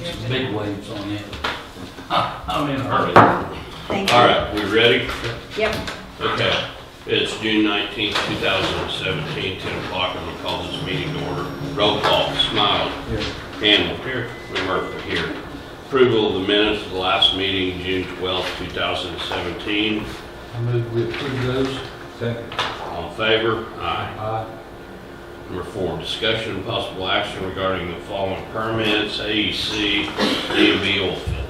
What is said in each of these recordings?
some big waves on it. I'm in a hurry. Thank you. All right, we ready? Yep. Okay. It's June 19th, 2017, 10 o'clock. I'm going to call this meeting to order. Roll call. Smiled. Here. Campbell. Here. Murphy here. Approval of the minutes of the last meeting, June 12th, 2017. I move we approve those. Second. All in favor? Aye. Aye. Number 4, discussion and possible action regarding the following permits, AEC, DMV oil field.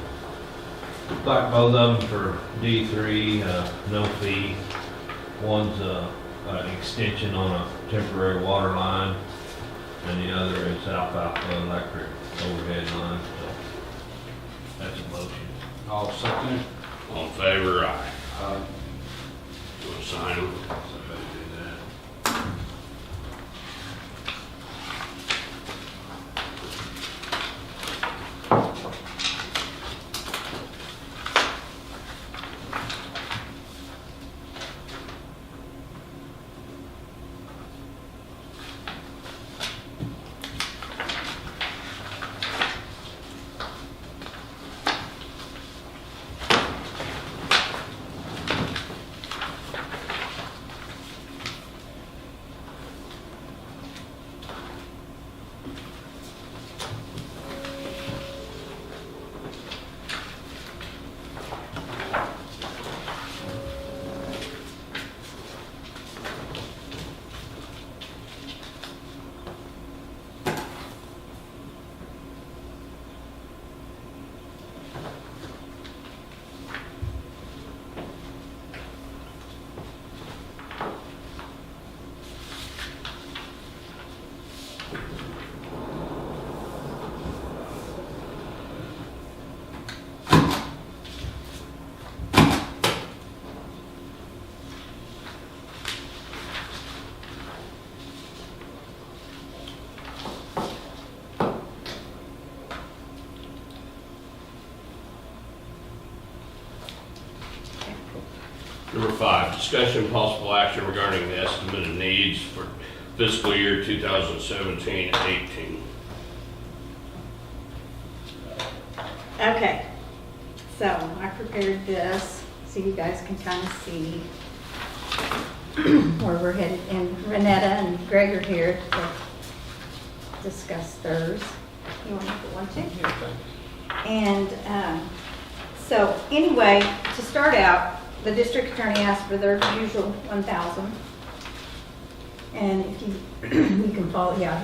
Like both of them for D3, no fee. One's an extension on a temporary water line, and the other is Alva electric overhead line. So that's a motion. I'll second it. All in favor? Aye. Aye. You want to sign them? Somebody do that. Number 5, discussion and possible action regarding the estimate of needs for fiscal year 2017-18. Okay. So I prepared this so you guys can kind of see where we're headed. And Renetta and Greg are here to discuss theirs. You want to look at one too? And so anyway, to start out, the district attorney asked for their usual 1,000. And if you can follow, yeah,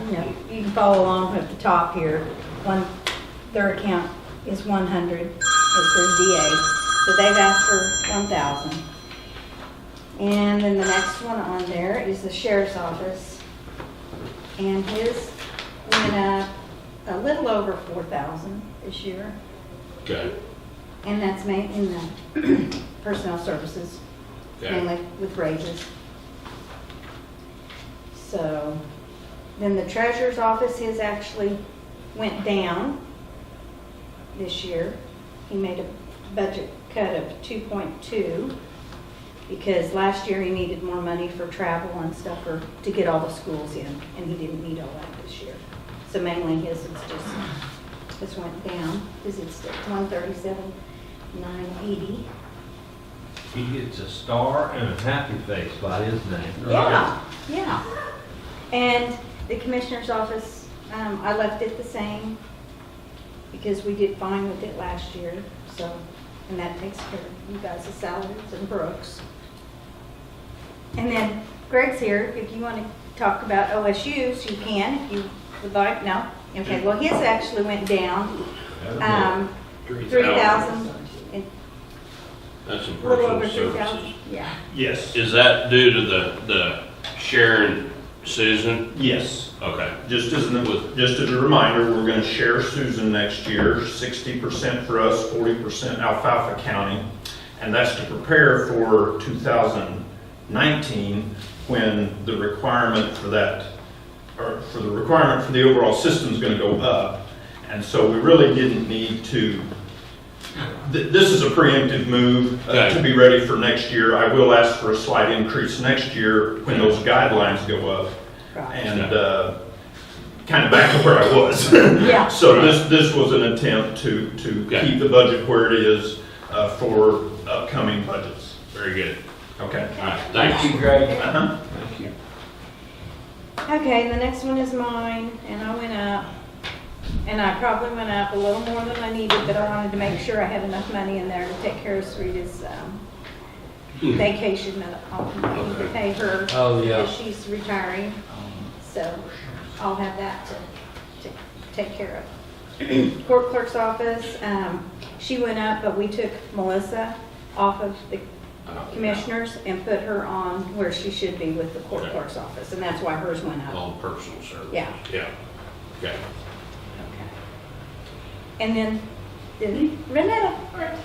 you can follow along at the top here. Their account is 100. It says DA. So they've asked for 1,000. And then the next one on there is the sheriff's office. And his went up a little over 4,000 this year. Okay. And that's made in the personnel services, Okay. mainly with raises. So then the treasurer's office, his actually went down this year. He made a budget cut of 2.2 because last year he needed more money for travel and stuff to get all the schools in, and he didn't need all that this year. So mainly his is just went down because it's at 137,980. He gets a star and a happy face by his name. Yeah, yeah. And the commissioner's office, I left it the same because we did fine with it last year. So, and that takes care of you guys' salaries and Brooks. And then Greg's here. If you want to talk about OSUs, you can. If you would like. No? Okay. Well, his actually went down 3,000. That's some A little over personal 3,000. services. Yeah. Yes, Is that due to the Sharon Susan? yes. Okay. Just as a reminder, we're gonna share Susan next year, 60% for us, 40% Alfalfa County. And that's to prepare for 2019, when the requirement for that, or for the requirement for the overall system is gonna go up. And so we really didn't need to, this is a preemptive move Okay. to be ready for next year. I will ask for a slight increase next year when those guidelines go up. Right. And kind of back to where I was. Yeah. So this was an attempt to Okay. keep the budget where it is for upcoming budgets. Very good. Okay. All right, Thank thanks. you, Greg. Uh-huh. Thank you. Okay, the next one is mine, and I went up, and I probably went up a little more than I needed, but I wanted to make sure I had enough money in there to take care of Sarita's vacation that I need to pay her. Oh, yeah. Because she's retiring, so I'll have that to take care of. Court clerk's office, she went up, but we took Melissa off of the commissioners and put her on where she should be with the court Okay. clerk's office, and that's why hers went up. All personal service. Yeah. Yeah. Okay. Okay. And then, Renetta. I'm gonna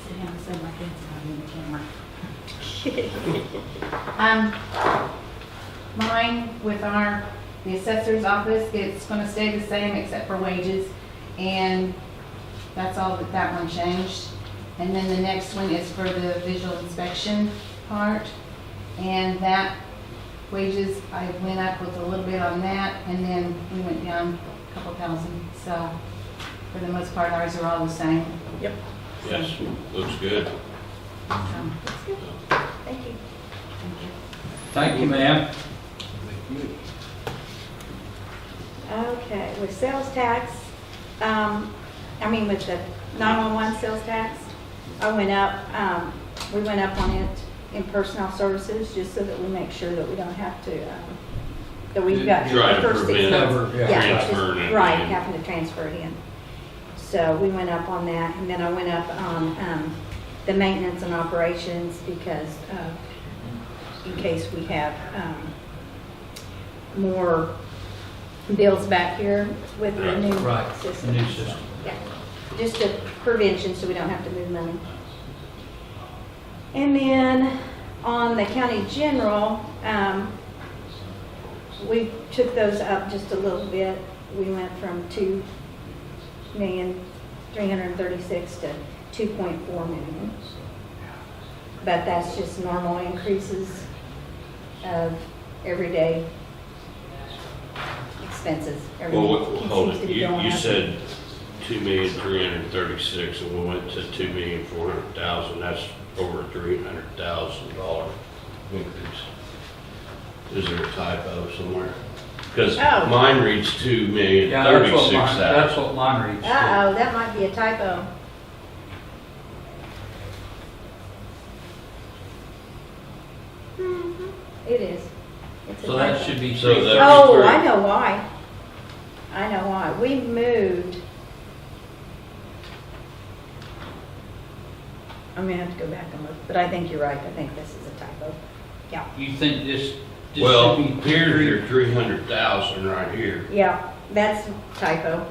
sit down so my head's not in the camera. Mine with the assessor's office, it's gonna stay the same except for wages, and that's all that one changed. And then the next one is for the visual inspection part, and that wages, I went up with a little bit on that, and then we went down a couple thousand, so for the most part, ours are all the same. Yep. Yes, looks good. That's good. Thank you. Thank you, ma'am. Okay, with sales tax, with the 911 sales tax, I went up, we went up on it in personnel services, just so that we make sure that we don't have to, that we've got Try the to first 6 prevent months. Yeah. transferring it Right, in. having to transfer it in. So we went up on that, and then I went up on the maintenance and operations, because in case we have more bills back here with the new Right, the system. new system. Yeah, just a prevention, so we don't have to move money. And then on the county general, we took those up just a little bit. We went from 2,336,000 to 2.4 million. But that's just normal increases of everyday expenses. Well, Everything hold seems it, to be you going up. said 2,336,000, and we went to 2,400,000, that's over $300,000 increase. Is there a typo somewhere? Because Oh. mine reads Yeah, that's what $2,036,000. mine reads. too. Uh-oh, that might be a typo. It is. It's a So that typo. should be. So that- Oh, That'd be I know why. I know why. We moved. I'm gonna have to go back and look, but I think you're right. I think this is a typo. Yeah, You think this Well, should be? here's your 300,000 right here. yeah, that's typo.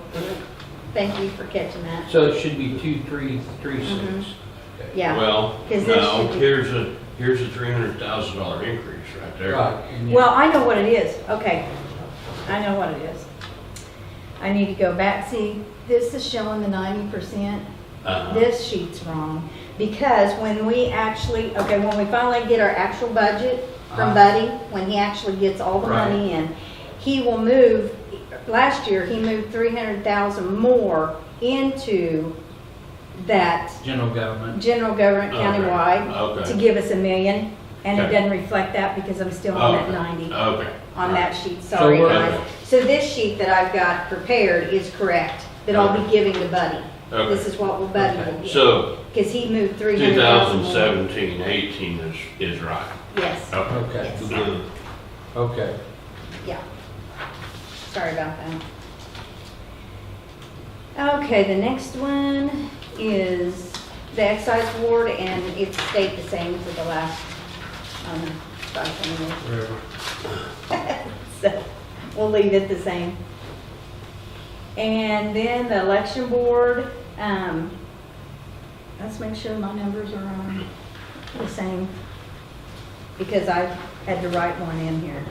Thank you for catching that. So it should be 2,336. Yeah. Well, 'Cause this no, should be- here's a $300,000 increase right there. Right. and then- Well, I know what it is. Okay. I know what it is. I need to go back. See, this is showing the 90%. Uh-huh. This sheet's wrong, because when we finally get our actual budget from Uh-huh. Buddy, when he actually gets all the Right. money in, he will move, last year, he moved 300,000 more into that General government. general government Okay. countywide Okay. to give us $1 million, and it Okay. doesn't reflect that because I'm still on that Okay. 90 Okay. on that sheet, So sorry we're- guys. So this sheet that I've got prepared is correct, that I'll be giving to Buddy. Okay. This is what Buddy Okay. will get. So, Because he moved 300,000 more. 2017-18 is right. Yes, Okay, Yes. good. Okay. yeah. Sorry about that. Okay, the next one is the excise ward, and it stayed the same for the last, 5, 10 years. Whatever. So we'll leave it the same. And then the election board, let's make sure my numbers are on the same, because I had to write one in here.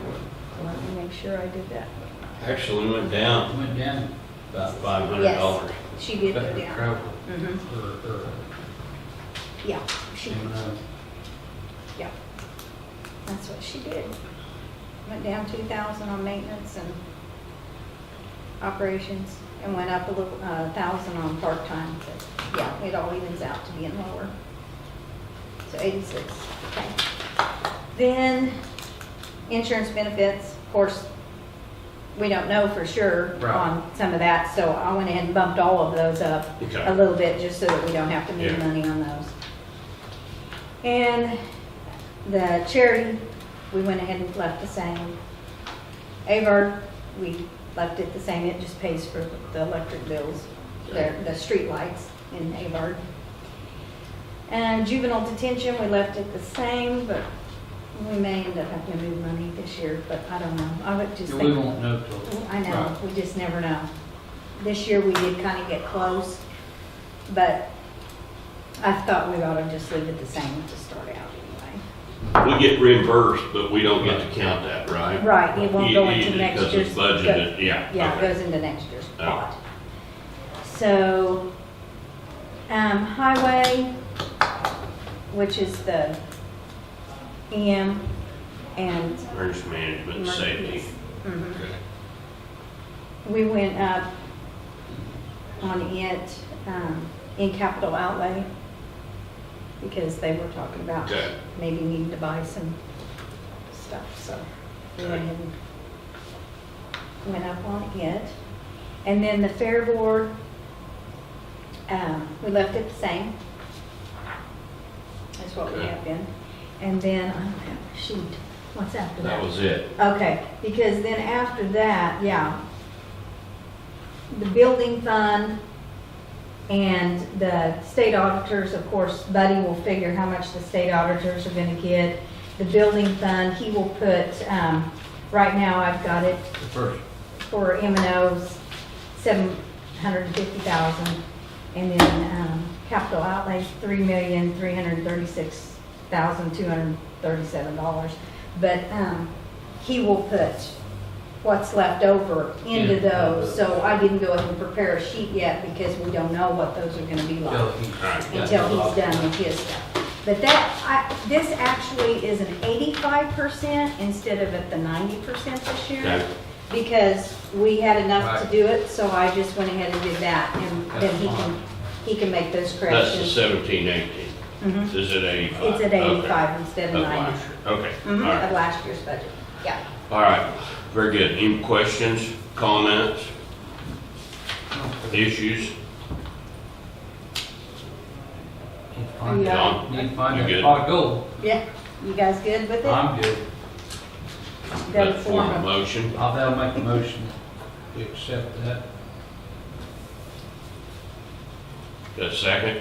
So let me make sure I did that. Actually went down Went down. about $500. Yes, she did go Better down. travel. Mhm. Or, Yeah, she, you know, yeah. That's what she did. went down 2,000 on maintenance and operations, and went up a little, 1,000 on part-time. So, yeah, it all evens out to being lower. So 86, okay. Then, insurance benefits, of course, we don't know for sure Right. on some of that, so I went ahead and bumped all of those up Okay. a little bit, just so that we don't have to move Yeah. money on those. And the charity, we went ahead and left the same. Avard, we left it the same, it just pays for the electric bills, the street lights in Avard. And juvenile detention, we left it the same, but we may end up having to move money this year, but I don't know. I would just Yeah, think. we won't know till. I know, Right. we just never know. This year we did kind of get close, but I thought we ought to just leave it the same to start out anyway. We get reimbursed, but we don't get to count that, right? Right, it won't go into next Because year's. it's budgeted, yeah. Yeah, it okay. goes into next year's Oh. pot. So, highway, which is the EM and. Emergency management and safety. Mhm. Okay. We went up on it, in capital outlay, because they were talking about Okay. maybe needing to buy some stuff, so we went ahead and went up on it. And then the fair board, we left it the same. That's what we Okay. have been. And then, I don't have a sheet, what's after that? That was it. Okay, because then after that, yeah, the building fund and the state auditors, of course, Buddy will figure how much the state auditors are gonna get. The building fund, he will put, right now I've got it The first. for M&Os, 750,000, and then, capital outlay, $3,336,237. But, he will put what's left over into Yeah. those, so I didn't go ahead and prepare a sheet yet, because we don't know what those are gonna be like Till he- Alright. until he's done with his stuff. But this actually is an 85% instead of at the 90% this year. Okay. Because we had enough to Right. do it, so I just went ahead and did that, and then That's he can make those That's the corrections. 17, 18. Mhm. Is it 85? It's at 85 instead of Of 90. last year. Okay, all Mhm, right. of last year's budget, yeah. All right, very good. Any questions, comments, issues? Need to find Yeah. out- Need to find You that good? pot of gold. Yeah, you guys good with it? I'm good. Go That to form of form. motion? I'll make a motion to accept that. Got a second?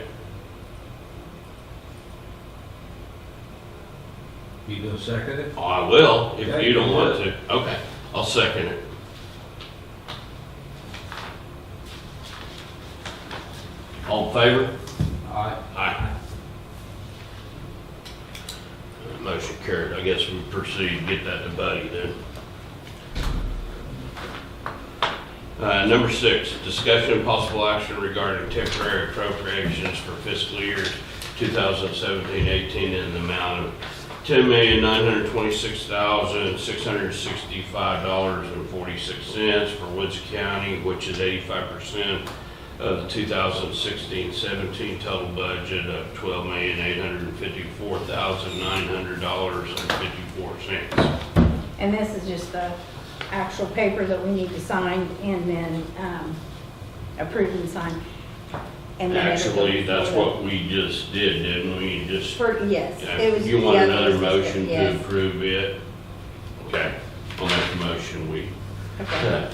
You gonna second it? Oh, I will, if Okay, you don't you want do to. Okay, I'll second it. All in favor? Aye. Aye. Motion carried. I guess we proceed to get that to Buddy then. Number 6, discussion and possible action regarding temporary appropriations for fiscal year 2017-18 in the amount of $10,926,665.46 for Woods County, which is 85% of the 2016-17 total budget of $12,854,900.54. And this is just the actual paper that we need to sign and then approve and sign. And then it'll go Actually, that's before what we just did, didn't we? Just, Yes, yeah. it was. You want the other another was just- motion to yes. approve it? Okay, I'll make a motion, we Okay.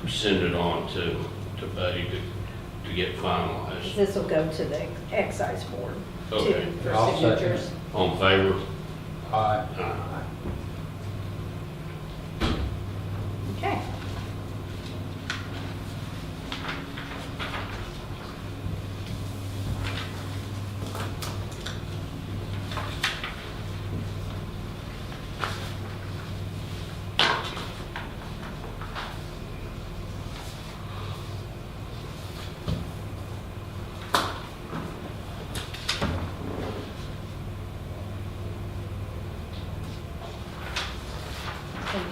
send it on to Buddy to get finalized. This will go to the excise board Okay. too, for I'll second it. signatures. All in favor? Aye. Aye. Okay. And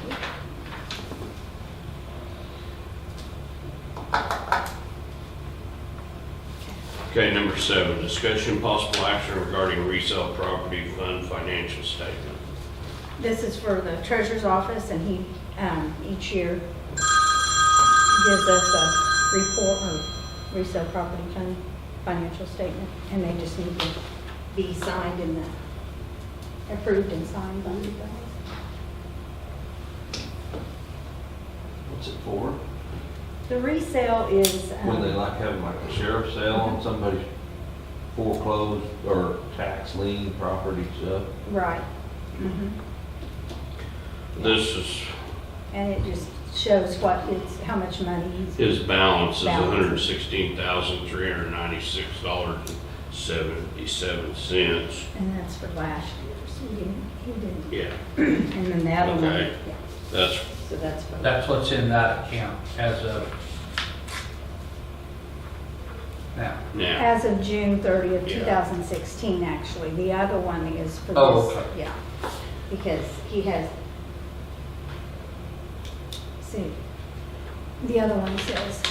Okay, number 7, discussion possible action regarding resale property fund financial statement. This is for the treasurer's office, and he, each year gives us a report or resale property fund financial statement, and they just need to be signed in the, approved and signed by you guys. What's it for? The resale is, When they like having like a sheriff's sale on somebody's foreclosed or tax lien property stuff. right. Mhm. This is, And it just shows what it's, how much money he's. his balance is Balance. $116,396.77. And that's for last year, so he didn't, Yeah, and then the other one, Okay. yeah, that's, so that's for. That's what's in that account as of now. now, As of June 30th, Yeah. 2016, actually. The other one is for this. Oh, okay. Yeah, because he has, see, the other one says,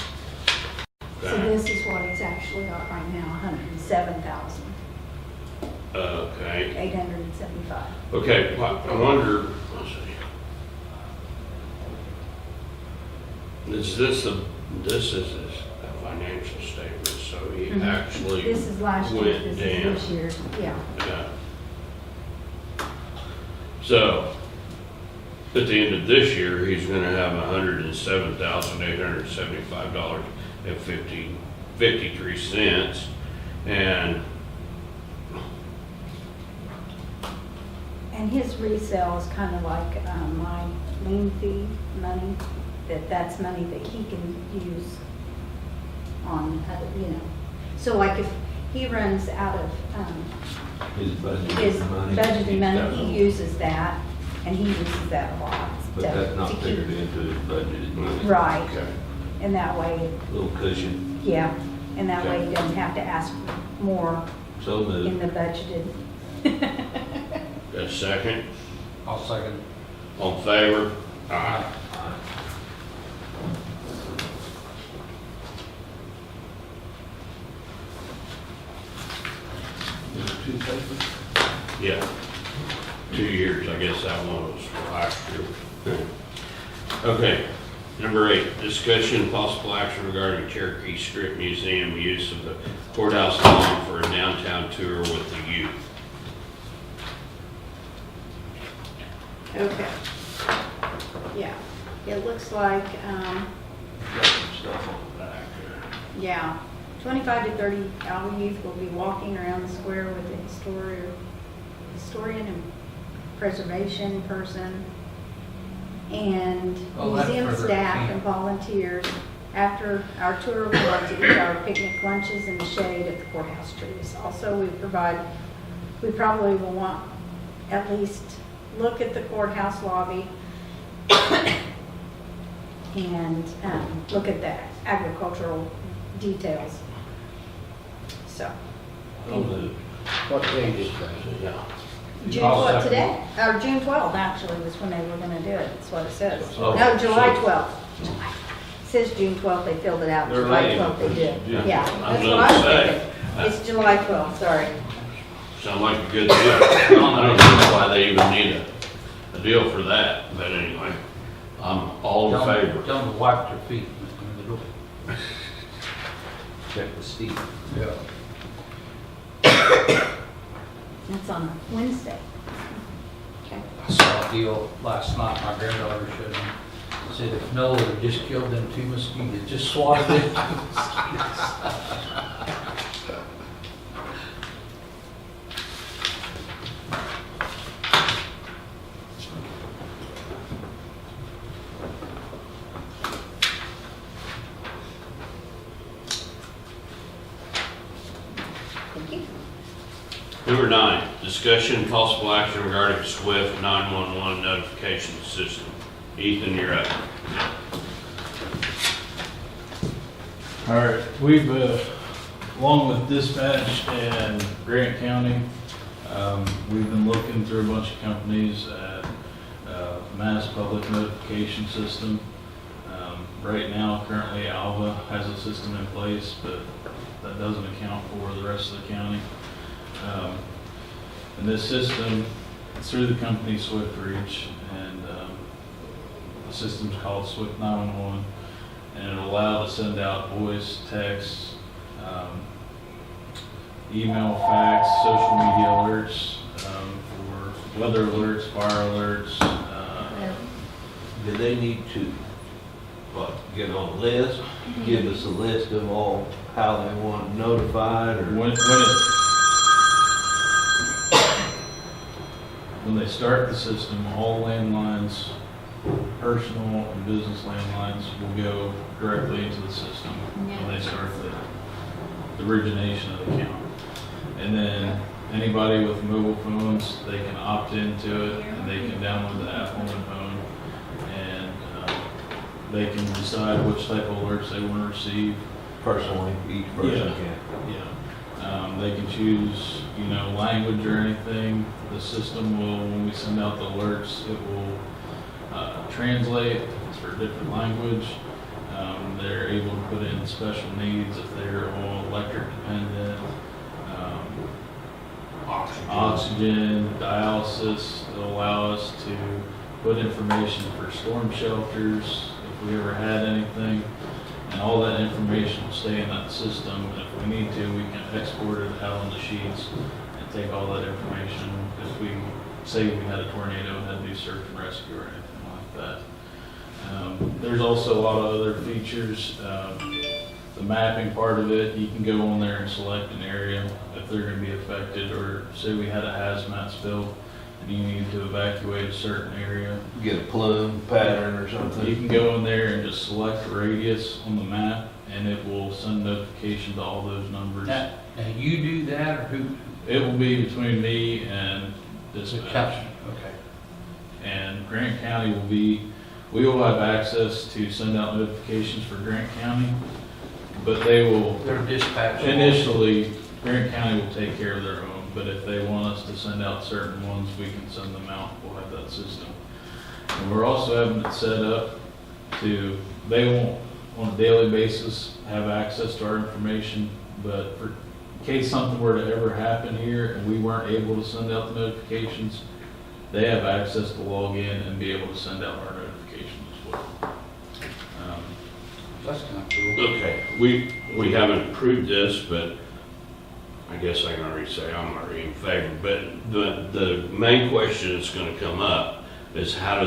so Okay. this is what he's actually got right now, 107,875. Okay, well, I wonder, let's see. Is this is a financial statement, so he Mhm. actually This is last year, went this down. is this year, yeah. Yeah. So, at the end of this year, he's gonna have $107,875.53, and And his resale is kind of like my lien fee money, that's money that he can use on, so like if he runs out of His his budgeted money. budgeted money, he uses that, and he uses that a lot. But to- that's not to keep- figured into his budgeted money. Right, okay. and that way, Little cushion. yeah, and that way he doesn't have to ask for more So in moved. the budgeted. Got a second? I'll second. All in favor? Aye. Two papers. Yeah. 2 years, I guess that one was for last year. Okay, number 8, discussion possible action regarding Cherokee Strip Museum use of the courthouse lawn for a downtown tour with the youth. Okay. Yeah, it looks like, Got some stuff on the back there. yeah, 25 to 30 Alva youth will be walking around the square with a historian and preservation person, and Oh, that's museum for the staff camp. and volunteers. After our tour, we want to eat our picnic lunches in the shade at the courthouse trees. Also, we probably will want at least look at the courthouse lobby and look at the agricultural details. So, So moved. What date is that? Yeah. June I'll what, second. today? Or June 12th, actually, was when they were gonna do it, that's what it says. Oh, No, July so- 12th. July. It says June 12th, they filled it out, They're July late. 12th they did. Yeah. Yeah, I'm that's gonna what I was say. thinking. It's July 12th, sorry. Sound like a good deal. I don't know why they even need a deal for that, but anyway, I'm all in favor. Tell them to wipe their feet in the door. Check the steep. Yeah. That's on a Wednesday. Okay. I saw a deal last night, my granddaughter showed me. Said if Noah had just killed them 2 mosquitoes, just swatted it. Thank you. Number 9, discussion and possible action regarding SWIFT 911 notification system. Ethan, you're up. All right, we've, along with dispatch and Grant County, we've been looking through a bunch of companies at mass public notification system. Right now, currently Alva has a system in place, but that doesn't account for the rest of the county. And this system, it's through the company Swift Reach, and the system's called Swift 911, and it'll allow to send out voice, text, email, fax, social media alerts, for weather alerts, fire alerts. Do they need to, get on a list, give us a list of all, how they want notified, or? When they start the system, all landlines, personal and business landlines, will go directly into the system when they start the origination of the account. And then anybody with mobile phones, they can opt into it, and they can download the app on their phone, and they can decide which type of alerts they want to receive. Personally, each person Yeah. can. Yeah. They can choose, language or anything. The system will, when we send out the alerts, it will translate if it's for a different language. They're able to put in special needs if they're all electric dependent, oxygen, dialysis. It'll allow us to put information for storm shelters if we ever had anything. And all that information will stay in that system, and if we need to, we can export it out on the sheets and take all that information. If we say we had a tornado and had to do search and rescue or anything like that. There's also a lot of other features. The mapping part of it, you can go on there and select an area if they're going to be affected, or say we had a hazmat spill and you need to evacuate a certain area. Get a plume pattern or You something. can go in there and just select a radius on the map, and it will send notification to all those numbers. Now, you do that, or who? It will be between me and The dispatch. captain, okay. And Grant County we will have access to send out notifications for Grant County, but they will, They're dispatched. initially, Grant County will take care of their own, but if they want us to send out certain ones, we can send them out. We'll have that system. And we're also having it set up to, they won't on a daily basis have access to our information, but in case something were to ever happen here and we weren't able to send out the notifications, they have access to log in and be able to send out our notifications as well. That's kind of cool. Okay, we haven't approved this, but I guess I can already say I'm already in favor. But the main question that's gonna come up is how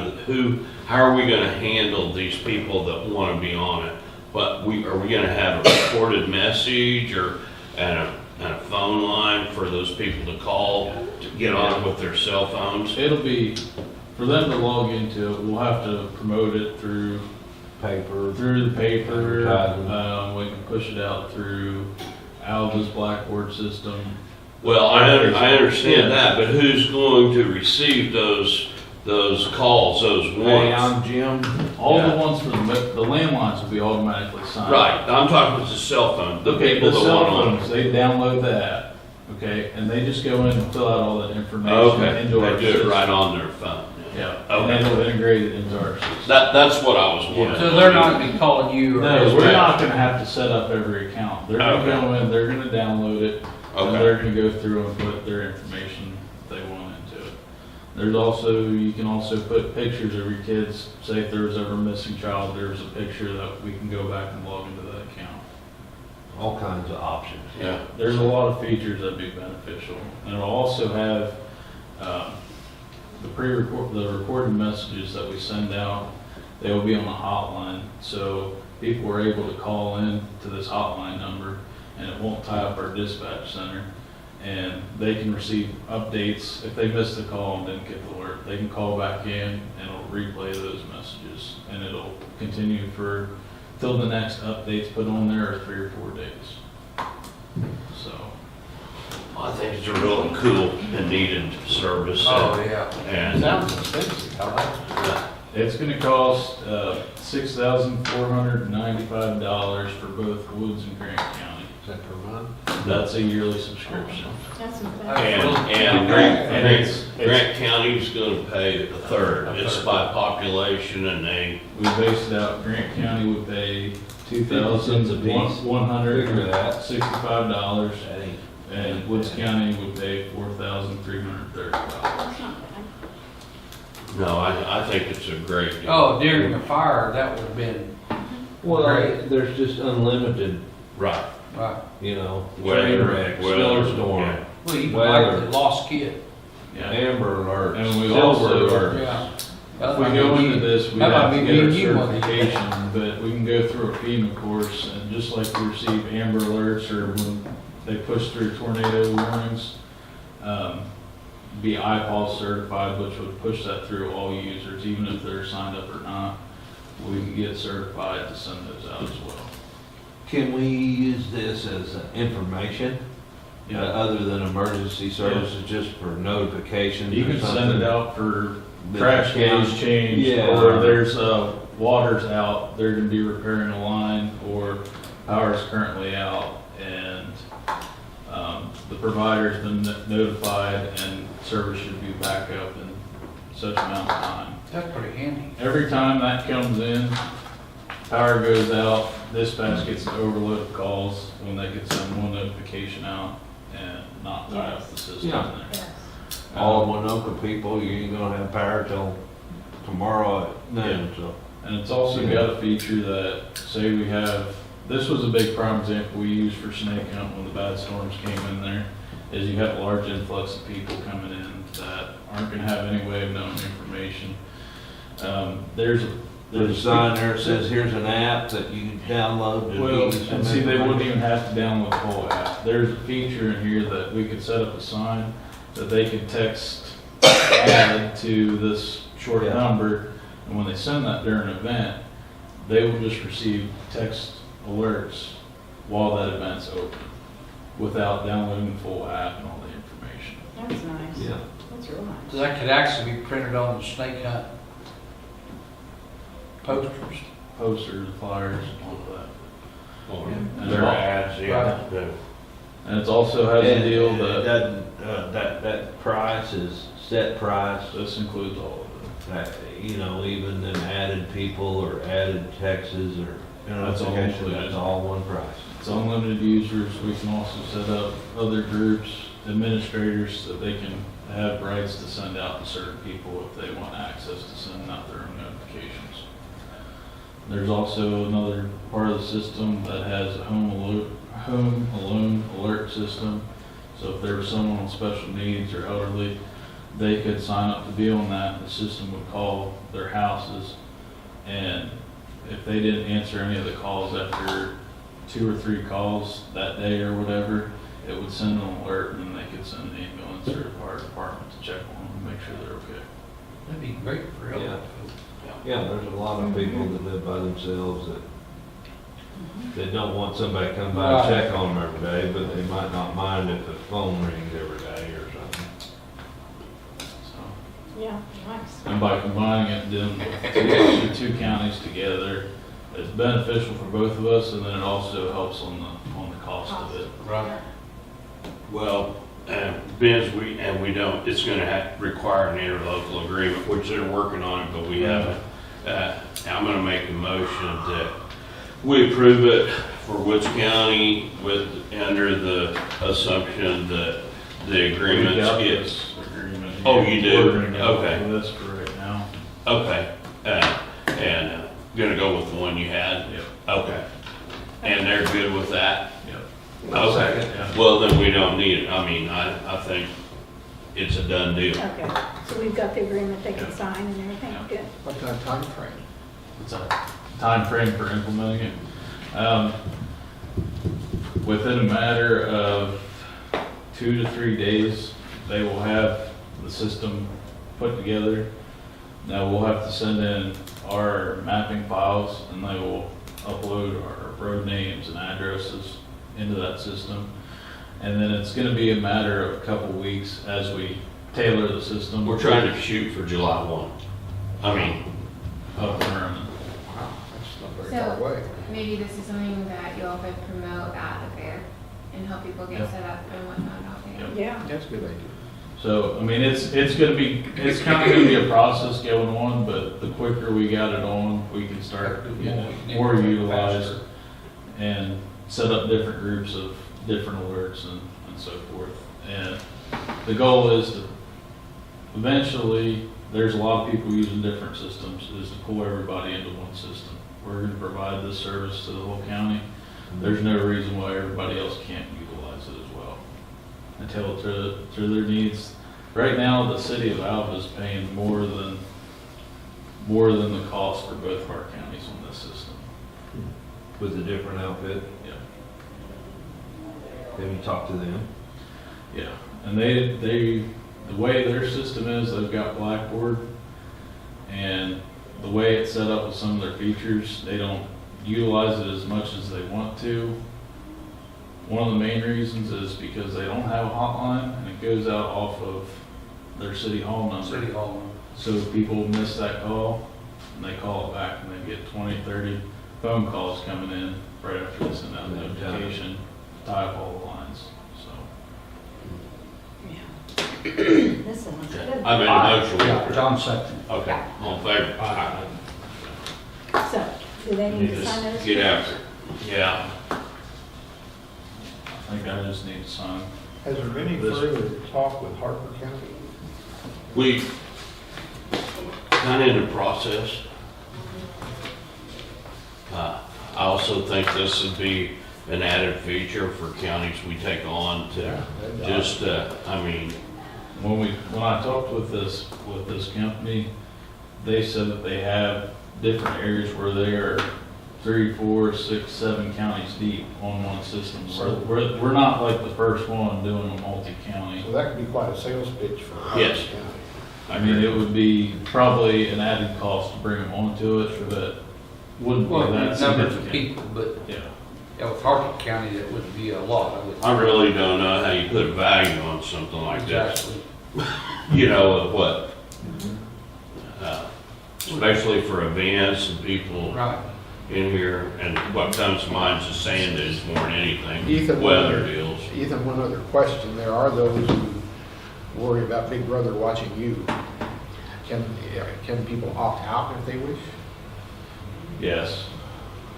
are we gonna handle these people that wanna be on it? But are we gonna have a recorded message and a phone line for those people to call to get on it with their cell phones? It'll be, for them to log into it, we'll have to promote it through Paper. the paper. Advertising. We can push it out through Alva's Blackboard system. Well, I understand that, but who's going to receive those calls, those Hey, warrants? I'm Jim. All Yeah. the ones for the landlines will be automatically signed. Right, I'm talking about the cell phone, the Okay, people the that cell want on. phones, they download the app, okay, and they just go in and fill out all that information Okay, into our they do it system. right on their phone. Yeah, Okay. and it'll integrate it into our system. That's what I was wondering. So they're not gonna be calling you or? No, we're not gonna have to set up every account. They're gonna Okay. go in, they're gonna download it, and Okay, they're gonna go through and put their information they want into it. There's also, you can also put pictures of your kids. Say if there was ever a missing child, there's a picture that we can go back and log into that account. All kinds of options. yeah, There's a lot of features that'd be beneficial. And it'll also have, the recorded messages that we send out, they will be on a hotline. So people are able to call in to this hotline number, and it won't tie up our dispatch center. And they can receive updates. If they missed the call and didn't get the alert, they can call back in and it'll replay those messages. And it'll continue till the next update's put on there, or 3 or 4 days. So, I think it's a really cool and needed service. Oh, yeah. And, Sounds expensive, I like it. it's gonna cost, $6,495 for both Woods and Grant County. Is that per month? That's a yearly subscription. That's not And, bad. and And it's- Grant County's gonna pay a third. It's by population and they, We based it out, Grant County would pay $2,000 a piece. Figure that. $165, That ain't- and Woods County would pay $4,330. That's not bad. no, I think it's a great deal. Oh, during the fire, that would have been, Well, Right. there's just unlimited, Right. right. you know, Weather, train wrecks, weather, snowstorm, yeah. Well, even Weather. like the lost kid. Yeah, amber alerts, And we silver also- alerts. Yeah. if we go into this, we That have might to be get our me and you one day. certification, but we can go through a FEMA course, and just like we receive amber alerts, or when they push through tornado warnings, be IPAL certified, which would push that through all users, even if they're signed up or not. We can get certified to send those out as well. Can we use this as information, other than emergency services, just for notifications You or can something? send it out for that crash the county- days changed, Yeah. or there's, water's out, they're gonna be repairing a line, or power's currently out, and, the provider's been notified, and service should be back up in such amount of time. That's pretty handy. Every time that comes in, power goes out, dispatch gets an overload of calls when they could send one notification out and not tie up the system in Yeah. there. Yes. All of Winoka people, you ain't gonna have power till tomorrow at noon, so. And it's also got a feature that, say we have, this was a big prime example we used for snake hunt when the bad storms came in there, is you have a large influx of people coming in that aren't gonna have any way of knowing information. There's There's a sign there that says, here's an app that you can download to Well, give you some and see, they wouldn't information. even have to download the whole app. There's a feature in here that we could set up a sign that they could text add to this short Yeah. number, and when they send that during an event, they will just receive text alerts while that event's open, without downloading the full app and all the information. That's nice. Yeah. That's real nice. So that could actually be printed on the snake hunt posters. Posters, flyers, all of that. Or And their all- ads, yeah. Right. Yeah. And it also has a And deal it that, doesn't, that price is set price, this includes all of it. you know, even them added people or added texts or, you know, That's all notifications, included. that's all one price. It's unlimited users. We can also set up other groups, administrators, so they can have rights to send out to certain people if they want access to send out their own notifications. There's also another part of the system that has a home alone alert system. So if there was someone with special needs or elderly, they could sign up to be on that, and the system would call their houses. And if they didn't answer any of the calls after 2 or 3 calls that day or whatever, it would send an alert, and then they could send an ambulance or a fire department to check on them and make sure they're okay. That'd be great for real. Yeah. Yeah, there's a lot of people that live by themselves that they don't want somebody to come by and Right. check on them every day, but they might not mind if the phone rings every day or something. So, Yeah, nice. and by combining it, then the two counties together, it's beneficial for both of us, and then it also helps on the cost of it. Right. Well, Ben's, we don't, it's gonna require an interlocal agreement, which they're working on it, but we haven't. I'm gonna make a motion that we approve it for Woods County under the assumption that the We've agreements got get. this agreement. Oh, you do? We're gonna go Okay. with this for right now. Okay, and gonna go with the one you had? Yep. Okay. And they're good with that? Yep. Okay. Yeah. Well, then we don't need it. I mean, I think it's a done deal. Okay, so we've got the agreement they can Yeah. sign and everything, Yeah. good. What kind of time frame? What's that? Time frame for implementing it? Within a matter of 2 to 3 days, they will have the system put together. Now, we'll have to send in our mapping files, and they will upload our road names and addresses into that system. And then it's gonna be a matter of a couple weeks as we tailor the system. We're trying to shoot for July 1. I mean, Up and running. Wow, that's not very So- far away. maybe this is something that you all could promote at the fair and help people get Yeah. set up and whatnot out there. Yeah. That's a good idea. So, I mean, it's kind of gonna be a process going on, but the quicker we got it on, we can start getting more utilized and set up different groups of different alerts and so forth. And the goal is to, eventually, there's a lot of people using different systems, is to pull everybody into one system. We're gonna provide this service to the whole county. There's no reason why everybody else can't utilize it as well. Until to their needs. Right now, the city of Alva is paying more than the cost for both of our counties on this system. With a different outfit, Yeah. have you talked to them? Yeah, and the way their system is, they've got Blackboard, and the way it's set up with some of their features, they don't utilize it as much as they want to. One of the main reasons is because they don't have a hotline, and it goes out off of their city hall number. City Hall. So people miss that call, and they call it back, and they get 20, 30 phone calls coming in right after they send out a notification, tie up all the lines, so. This one's good. I made a motion. Yeah, John second. Okay, all in favor? Aye. So, do they need to sign those? Get after it. Yeah. I think I just need to sign. Has there been any further talk with Harper County? We kind of in the process. I also think this would be an added feature for counties we take on to just, I mean, When I talked with this company, they said that they have different areas where they are 3, 4, 6, 7 counties deep on one system. We're not like the first one doing a multi-county. So that could be quite a sales pitch for Harper Yes. County. I mean, it would be probably an added cost to bring them onto it, but wouldn't be Well, that numbers of significant. people, but Yeah. with Hartford County, that wouldn't be a lot. I really don't know how you put a value on something like this. Exactly. You know, of what? Especially for events and people Right. in here, and what comes to mind is the sand is more than anything, Ethan, weather deals. Ethan, one other question. There are those who worry about Big Brother watching you. Can people opt out if they wish? Yes.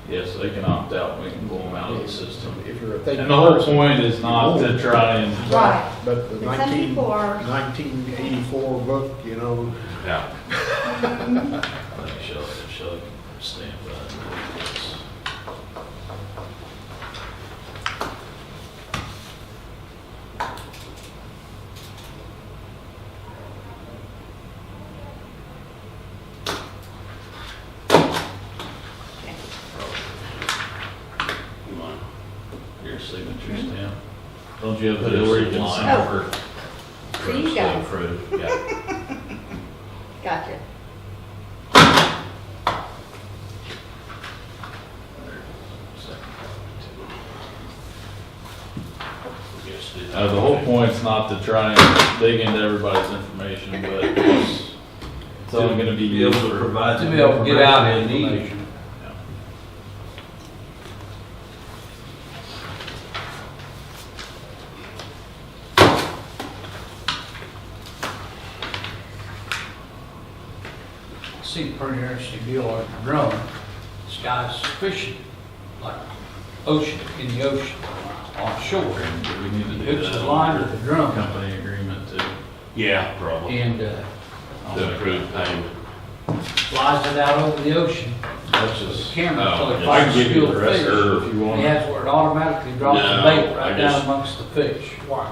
Yes, they can opt out, we can pull them out of the system. If you're a thinking And the whole person. point is not to try and, Right. But the And some people are- 1984 book, you know, Yeah. let me show you, stamp that. Come on. Your signature stamp. Don't you have to where you can sign Oh. for? For you guys. Approved, yeah. Gotcha. Yes, it- The whole point's not to try and dig into everybody's information, but it's only gonna be Be able used to for. provide To some be able to get out information they need. information. See, pretty interesting deal on the drone. This guy's fishing, like ocean, in the ocean, on shore. Do we need to do Hooks that his line under to the drum company agreement too? Yeah, probably. and The approved payment. flies it out over the ocean. That's The just, camera, Oh, so it yeah. I can finds give you still the rest fish. of it if you want. He has where it automatically drops the No, bait I right just- down amongst the fish. Wow.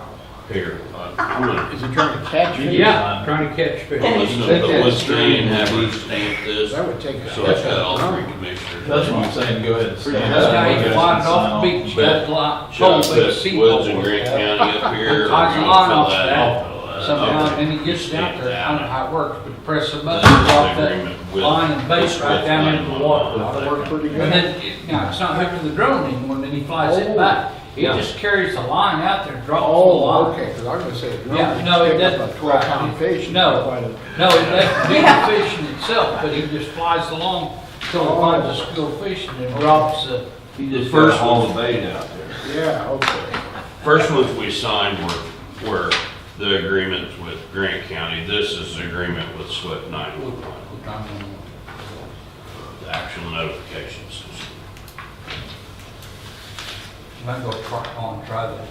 Here, I'm gonna, is he trying to catch fish? Yeah, trying to catch fish. I'm gonna put what's green and have her stamp this, That would take a so it's heck got of all a three drum. commissioners. That's what I'm saying, go ahead and stamp This that. guy, You he guys flies can off sign the beach, got the line, Chuck, whole big put sea Woods and ball. Grant County up here. Ties the Or line fill off that that. out. Somehow, Okay. then he gets down there, I don't know how it works, but press the This button, is drop the that agreement with- line and bait this right with down line into the on water. that. That'll work pretty And good. then, now, it's not hooked to the drone anymore, and then he flies it back. He Yeah. just carries the line out there, drops the Oh, line. okay, because I'm gonna say, Yeah, no, it doesn't. a 12-pound fish. No. Quite a- No, it doesn't do the fishing itself, but he just flies along till he finds a school fishing and drops the, He just First first haul one. the bait out there. Yeah, okay. First ones we signed were the agreements with Grant County. This is the agreement with SWIFT 911, the actual notifications. I'm gonna try that.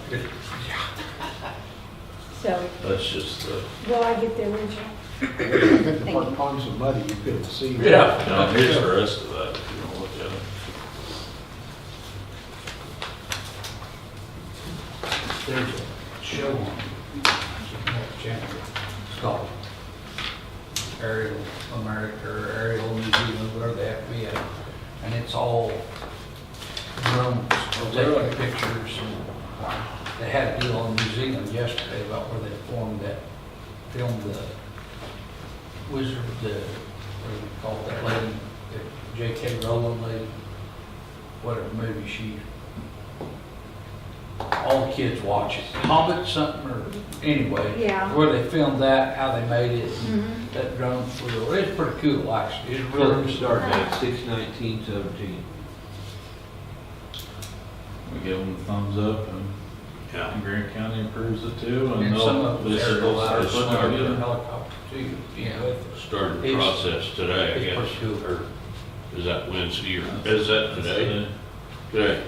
So, That's just the, will I get the original? I think the park pond's so muddy, you couldn't see. Yeah. now here's the rest of that, if you don't look at it. There's a show on channel. It's called Aerial America or Aerial New Zealand, whatever they have to be at. And it's all drones, taking pictures. And they had a deal in New Zealand yesterday about where they filmed the wizard, what do you call that lady, the J.K. Rowling lady, whatever movie she, all the kids watch it. Hobbit something or, anyway. Yeah. Where they filmed that, how they made it, and Mhm. that drone flew. It's pretty cool, actually. It's Really really, starting at 6/19/17. We give them a thumbs up and Yeah. Grant County approves it too, and and some they'll, of them this are will start putting putting out a together. helicopter too, you know, with us. Starting the It's- process today, I it's guess. pretty cool. Or is that Wednesday or is that today? Today.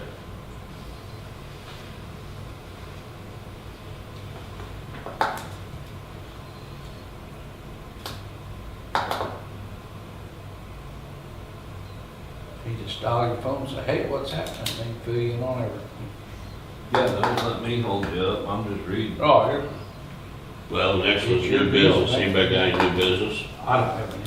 You just dial your phone and say, hey, what's happening? They can fill you in on everything. Yeah, don't let me hold you up, I'm just reading. Oh, here, Well, the next one's It's your new bill. business. Anybody got any new business? I don't have any.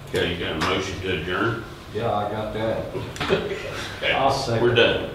Okay, you got a motion to adjourn? Yeah, I got that. Okay, I'll second. we're done.